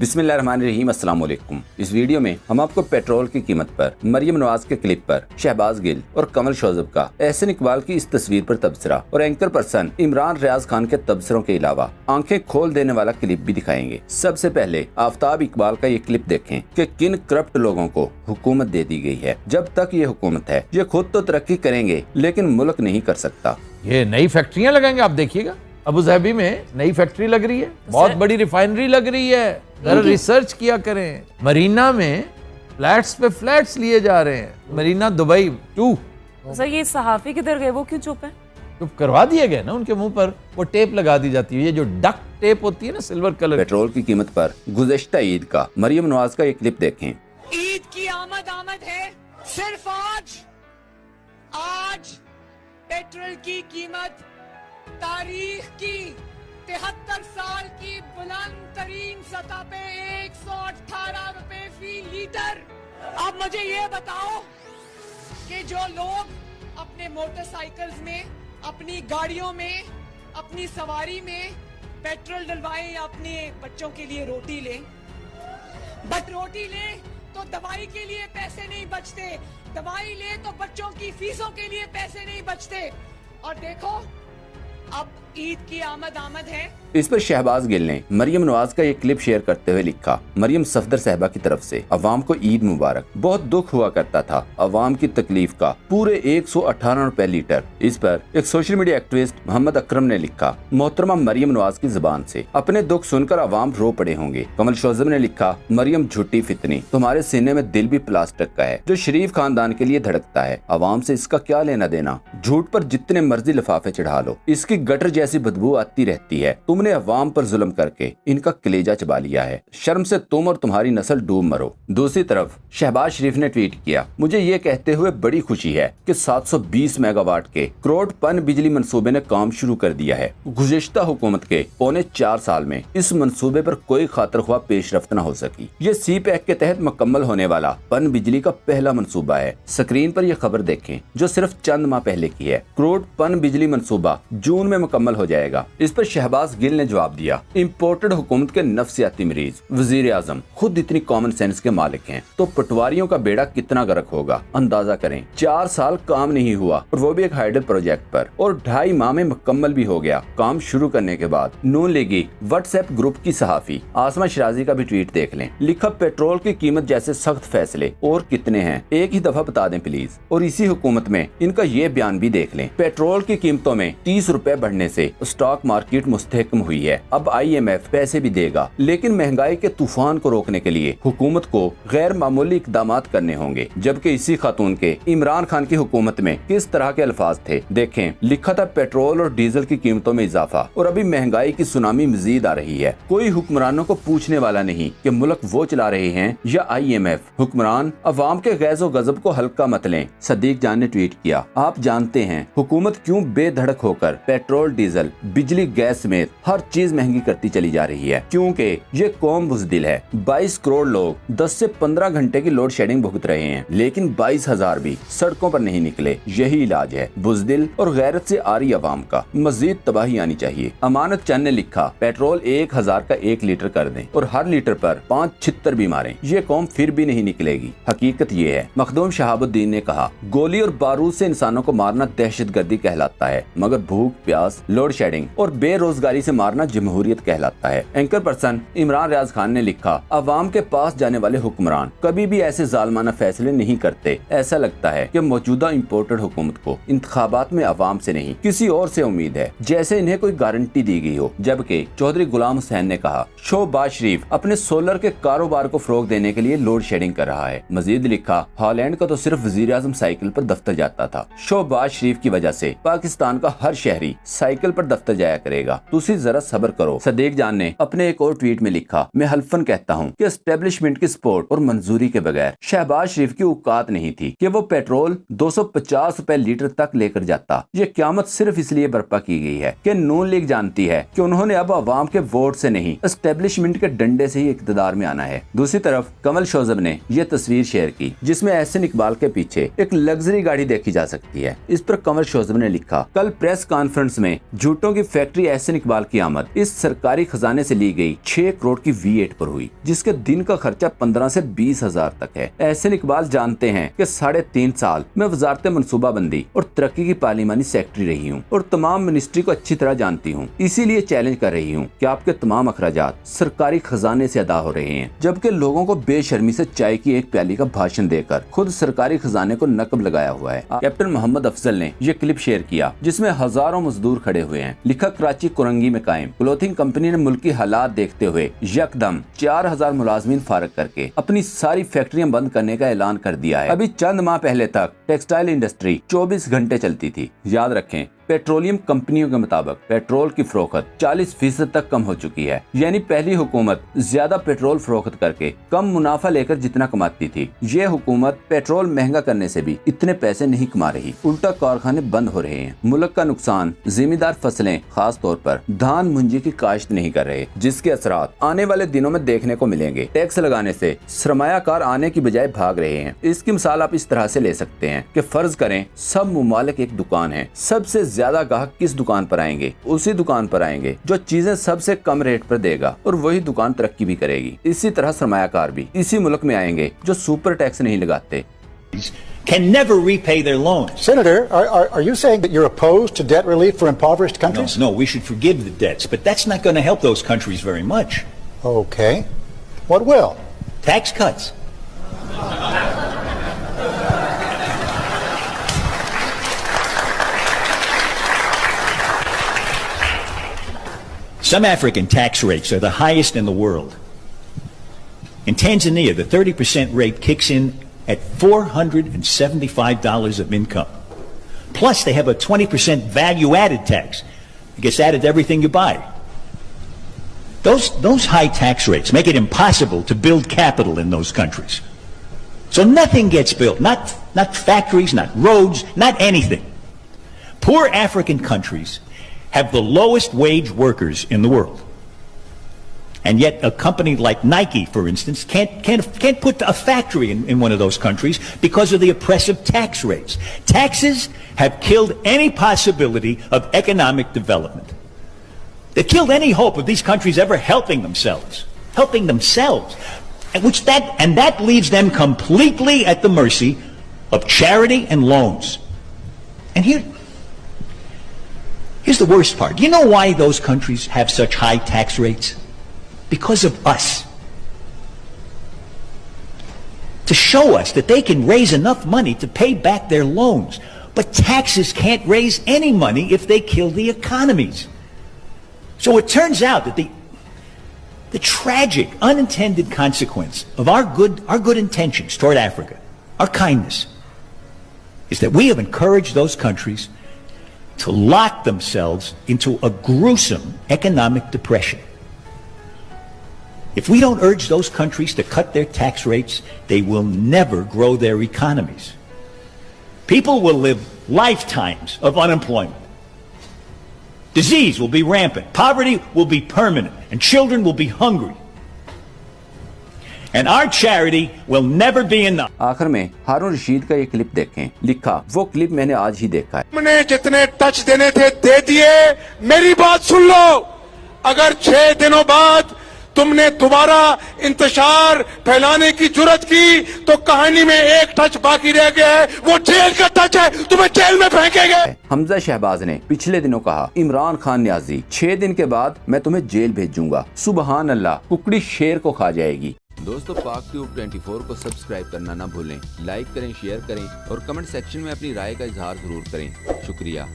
बिस्मिल्लाहिर्रहमानिर्रहीम, अस्सलाम वालेकुम। इस वीडियो में हम आपको पेट्रोल की कीमत पर, मरियम नवाज के क्लिप पर, शहबाज गिल और कमल शोजब का एहसन इकबाल की इस तस्वीर पर तबसरा और एंकर पर्सन इमरान रियाज खान के तबसरों के अलावा आंखें खोल देने वाला क्लिप भी दिखाएंगे। सबसे पहले आफ्ताब इकबाल का ये क्लिप देखें कि किन करप्ट लोगों को हुकूमत दे दी गई है। जब तक ये हुकूमत है, ये खुद तो तरक्की करेंगे लेकिन मुल्क नहीं कर सकता। ये नई फैक्ट्रियां लगाएंगे, आप देखिएगा। अबू धाबी में नई फैक्ट्री लग रही है, बहुत बड़ी रिफाइनरी लग रही है। जरा रिसर्च किया करें। मरीना में फ्लैट्स पे फ्लैट्स लिए जा रहे हैं। मरीना दुबई 2। सर ये सहाफी किधर गए, वो क्यों चुप है? चुप करवा दिए गए ना, उनके मुंह पर वो टेप लगा दी जाती है, ये जो डक्ट टेप होती है ना, सिल्वर कलर। पेट्रोल की कीमत पर गुज़श्ता ईद का मरियम नवाज का ये क्लिप देखें। ईद की आमद है सिर्फ आज पेट्रोल की कीमत तारीख की 73 साल की बुलंद तरीन सतह पे 118 रुपए फी लीटर। अब मुझे ये बताओ कि जो लोग अपने मोटरसाइकिल्स में, अपनी गाड़ियों में, अपनी सवारी में पेट्रोल डलवाएं या अपने बच्चों के लिए रोटी लें, बट रोटी लें तो दवाई के लिए पैसे नहीं बचते, दवाई ले तो बच्चों की फीसों के लिए पैसे नहीं बचते। और देखो अब ईद की आमद है। इस पर शहबाज गिल ने मरियम नवाज का ये क्लिप शेयर करते हुए लिखा, मरियम सफदर साहबा की तरफ से अवाम को ईद मुबारक। बहुत दुख हुआ करता था अवाम की तकलीफ का, पूरे 118 रुपए लीटर। इस पर एक social media activist Mohammad Akram ने लिखा, मोहतरमा मरियम नवाज की जुबान से अपने दुख सुनकर अवाम रो पड़े होंगे। कमल शोजब ने लिखा, मरियम झूठी फितनी, तुम्हारे सीने में दिल भी प्लास्टिक का है जो शरीफ खानदान के लिए धड़कता है। अवाम से इसका क्या लेना देना, झूठ पर जितने मर्जी लिफाफे चढ़ा लो, इसकी गटर जैसी बदबू आती रहती है। तुमने अवाम पर जुल्म करके इनका कलेजा चबा लिया है, शर्म से तुम और तुम्हारी नस्ल डूब मरो। दूसरी तरफ शहबाज शरीफ ने ट्वीट किया, मुझे ये कहते हुए बड़ी खुशी है कि 720 मेगावाट के करोड़ पन बिजली मंसूबे ने काम शुरू कर दिया है। गुज़िश्ता हुकूमत के पौने 4 साल में इस मंसूबे पर कोई खातर ख्वाह पेशरफ्त न हो सकी। ये सी पैक के तहत मुकम्मल होने वाला पन बिजली का पहला मंसूबा है। स्क्रीन पर यह खबर देखें जो सिर्फ चंद माह पहले की है। करोड़ पन बिजली मंसूबा जून में मुकम्मल हो जाएगा। इस पर शहबाज गिल ने जवाब दिया, इम्पोर्टेड हुकूमत के नफ्सियाती मरीज वजीर आजम खुद इतनी कॉमन सेंस के मालिक हैं तो पटवारियों का बेड़ा कितना गर्क होगा, अंदाजा करें। 4 साल काम नहीं हुआ और वो भी एक हाइडल प्रोजेक्ट पर, और 2.5 माह में मुकम्मल भी हो गया। काम शुरू करने के बाद नून लीगी व्हाट्सएप ग्रुप की सहाफी आसमा शराजी का भी ट्वीट देख लें। लिखा, पेट्रोल की कीमत जैसे सख्त फैसले और कितने हैं, एक ही दफा बता दें प्लीज। और इसी हुकूमत में इनका ये बयान भी देख लें, पेट्रोल की कीमतों में 30 रुपए बढ़ने से स्टॉक मार्केट मुस्तहकम हुई है। अब IMF पैसे भी देगा, लेकिन महंगाई के तूफान को रोकने के लिए हुकूमत को गैर मामूली इकदामात करने होंगे। जबकि इसी खातून के इमरान खान की हुकूमत में किस तरह के अल्फाज थे देखें। लिखा था, पेट्रोल और डीजल की कीमतों में इजाफा और अभी महंगाई की सुनामी मजीद आ रही है। कोई हुक्मरानों को पूछने वाला नहीं कि मुल्क वो चला रहे हैं या IMF। हुक्मरान अवाम के गैज़ो गजब को हल्का मत लें। सदीक जान ने ट्वीट किया, आप जानते हैं हुकूमत क्यों बेधड़क होकर पेट्रोल, डीजल, बिजली, गैस समेत हर चीज महंगी करती चली जा रही है? क्योंकि ये कौम बुज़दिल है। 22 करोड़ लोग 10 से 15 घंटे की लोड शेडिंग भुगत रहे हैं, लेकिन 22,000 भी सड़कों पर नहीं निकले। यही इलाज है बुज़दिल और गैरत से आरी अवाम का। मजीद तबाही आनी चाहिए। अमानत चंद ने लिखा, पेट्रोल 1000 का 1 लीटर कर दें और हर लीटर पर 5 छितर भी मारें, ये कौम फिर भी नहीं निकलेगी। हकीकत ये है। मखदूम शहाबुद्दीन ने कहा, गोली और बारूद से इंसानों को मारना दहशतगर्दी कहलाता है, मगर भूख प्यास, लोड शेडिंग और बेरोजगारी से मारना जमहूरियत कहलाता है। एंकर पर्सन इमरान रियाज खान ने लिखा, अवाम के पास जाने वाले हुक्मरान कभी भी ऐसे जालमाना फैसले नहीं करते। ऐसा लगता है कि मौजूदा इम्पोर्टेड हुकूमत को इंतखाबात में अवाम से नहीं किसी और से उम्मीद है, जैसे इन्हें कोई गारंटी दी गई हो। जबकि चौधरी गुलाम हुसैन ने कहा, शहबाज शरीफ अपने सोलर के कारोबार को फरोग देने के लिए लोड शेडिंग कर रहा है। मजीद लिखा, हॉलैंड का तो सिर्फ वजीर आजम साइकिल पर दफ्तर जाता था। शहबाज शरीफ की वजह से पाकिस्तान का हर शहरी साइकिल पर दफ्तर जाया करेगा। तुसी जरा सब्र करो। सदीक जान ने अपने एक और ट्वीट में लिखा, मैं हल्फन कहता हूँ कि एस्टेब्लिशमेंट की सपोर्ट और मंजूरी के बगैर शहबाज शरीफ की औकात नहीं थी कि वो पेट्रोल 250 रुपए लीटर तक लेकर जाता। ये क़यामत सिर्फ इसलिए बर्पा की गई है कि नून लीग जानती है कि उन्होंने अब अवाम के वोट से नहीं, एस्टेब्लिशमेंट के डंडे से ही इक़्तिदार में आना है। दूसरी तरफ कमल शोजब ने यह तस्वीर शेयर की जिसमें एहसन इकबाल के पीछे एक लग्जरी गाड़ी देखी जा सकती है। इस पर कमल शोजब ने लिखा, कल प्रेस कॉन्फ्रेंस में झूठों की फैक्ट्री एहसन इकबाल की आमद इस सरकारी खजाने से ली गई 6 करोड़ की V8 पर हुई, जिसके दिन का खर्चा 15 से 20 हजार तक है। एहसन इकबाल जानते हैं कि 3.5 साल मैं वजारत मनसूबाबंदी और तरक्की की पार्लिमानी सेक्रेटरी रही हूँ और तमाम मिनिस्ट्री को अच्छी तरह जानती हूँ। इसीलिए चैलेंज कर रही हूँ कि आपके तमाम अखराजात सरकारी खजाने से अदा हो रहे हैं, जबकि लोगों को बेशर्मी से चाय की एक प्याली का भाषण देकर खुद सरकारी खजाने को नकब लगाया हुआ है। कैप्टन मोहम्मद अफजल ने यह क्लिप शेयर किया जिसमें हजारों मजदूर खड़े हुए हैं। लिखा, कराची कुरंगी में कायम क्लोथिंग कंपनी ने मुल्की हालात देखते हुए यकदम 4000 मुलाजमीन फारग करके अपनी सारी फैक्ट्रियां बंद करने का ऐलान कर दिया है। अभी चंद माह पहले तक टेक्सटाइल इंडस्ट्री 24 घंटे चलती थी। याद रखें, पेट्रोलियम कंपनियों के मुताबिक पेट्रोल की फरोख्त 40% तक कम हो चुकी है। यानी पहली हुकूमत ज्यादा पेट्रोल फरोख्त करके कम मुनाफा लेकर जितना कमाती थी, ये हुकूमत पेट्रोल महंगा करने से भी इतने पैसे नहीं कमा रही, उल्टा कारखाने बंद हो रहे हैं। मुल्क का नुकसान, जिम्मेदार फसलें खास तौर पर धान मुंजी की काश्त नहीं कर रहे, जिसके असरात आने वाले दिनों में देखने को मिलेंगे। टैक्स लगाने से सरमायाकार आने की बजाय भाग रहे हैं। इसकी मिसाल आप इस तरह से ले सकते हैं कि फर्ज करें सब मुमालिक एक दुकान है, सबसे ज्यादा ग्राहक किस दुकान पर आएंगे? उसी दुकान पर आएंगे जो चीजें सबसे कम रेट पर देगा और वही दुकान तरक्की भी करेगी। इसी तरह सरमायाकार भी इसी मुल्क में आएंगे जो सुपर टैक्स नहीं लगाते। Can never repay their loans. Senator, are you saying that you're opposed to debt relief for impoverished countries? No, we should forgive the debts, but that's not going to help those countries very much. Okay. What will? Tax cuts. Some African tax rates are the highest in the world. In Tanzania, the 30% rate kicks in at $475 of income. Plus, they have a 20% value-added tax. It gets added to everything you buy. Those high tax rates make it impossible to build capital in those countries. So nothing gets built. Not factories, not roads, not anything. Poor African countries have the lowest wage workers in the world. And yet a company like Nike, for instance, can't put a factory in one of those countries because of the oppressive tax rates. Taxes have killed any possibility of economic development. They've killed any hope of these countries ever helping themselves. And that leaves them completely at the mercy of charity and loans. And here's the worst part. Do you know why those countries have such high tax rates? Because of us. To show us that they can raise enough money to pay back their loans. But taxes can't raise any money if they kill the economies. So it turns out that the tragic, unintended consequence of our good intentions toward Africa, our kindness, is that we have encouraged those countries to lock themselves into a gruesome economic depression. If we don't urge those countries to cut their tax rates, they will never grow their economies. People will live lifetimes of unemployment. Disease will be rampant. Poverty will be permanent. And children will be hungry. And our charity will never be enough. आखिर में हारून रशीद का ये clip देखें। लिखा, वो clip मैंने आज ही देखा है। हमने जितने टच देने थे दे दिए। मेरी बात सुन लो, अगर 6 दिनों बाद तुमने दोबारा इंतशार फैलाने की जुर्रत की तो कहानी में एक टच बाकी रह गया है, वो जेल का टच है, तुम्हें जेल में फेंकेंगे। हमजा शहबाज ने पिछले दिनों कहा, इमरान खान न्याजी 6 दिन के बाद मैं तुम्हें जेल भेजूंगा। सुबहान अल्लाह, कुकड़ी शेर को खा जाएगी। दोस्तों, पाक ट्यूब 24 को सब्सक्राइब करना ना भूलें, लाइक करें, शेयर करें और कमेंट सेक्शन में अपनी राय का इजहार जरूर करें। शुक्रिया।